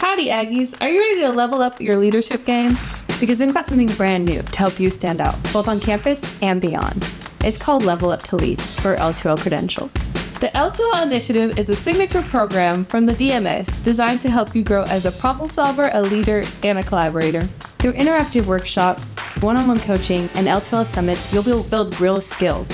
Howdy, Aggies. Are you ready to level up your leadership game? Because we've got something brand new to help you stand out, both on campus and beyond. It's called Level Up to Lead for L2L credentials. The L2L Initiative is a signature program from the DMS designed to help you grow as a problem solver, a leader, and a collaborator. Through interactive workshops, one-on-one coaching, and L2L Summits, you'll build real skills.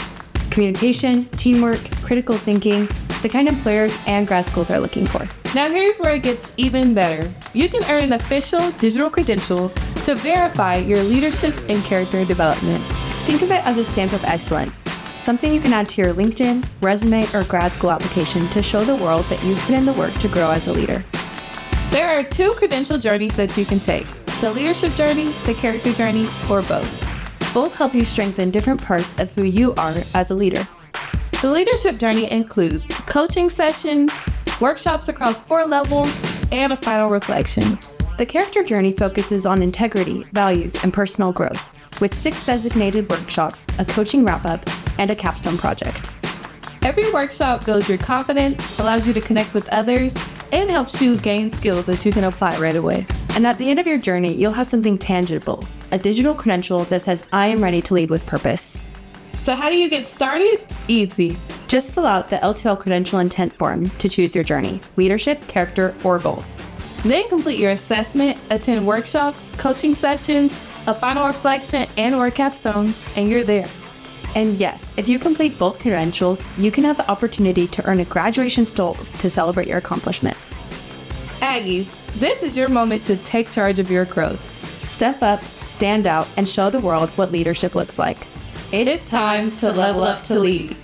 Communication, teamwork, critical thinking, the kind of players and grad schools are looking for. Now here's where it gets even better. You can earn an official digital credential to verify your leadership and character development. Think of it as a stamp of excellence, something you can add to your LinkedIn, resume, or grad school application to show the world that you've put in the work to grow as a leader. There are 2 credential journeys that you can take: the leadership journey, the character journey, or both. Both help you strengthen different parts of who you are as a leader. The leadership journey includes coaching sessions, workshops across 4 levels, and a final reflection. The character journey focuses on integrity, values, and personal growth, with 6 designated workshops, a coaching wrap-up, and a capstone project. Every workshop builds your confidence, allows you to connect with others, and helps you gain skills that you can apply right away. And at the end of your journey, you'll have something tangible, a digital credential that says, "I am ready to lead with purpose." So how do you get started? Easy. Just fill out the L2L credential intent form to choose your journey, leadership, character, or both. Then complete your assessment, attend workshops, coaching sessions, a final reflection, and/or capstone, and you're there. And yes, if you complete both credentials, you can have the opportunity to earn a graduation stole to celebrate your accomplishment. Aggies, this is your moment to take charge of your growth. Step up, stand out, and show the world what leadership looks like. It is time to level up to lead.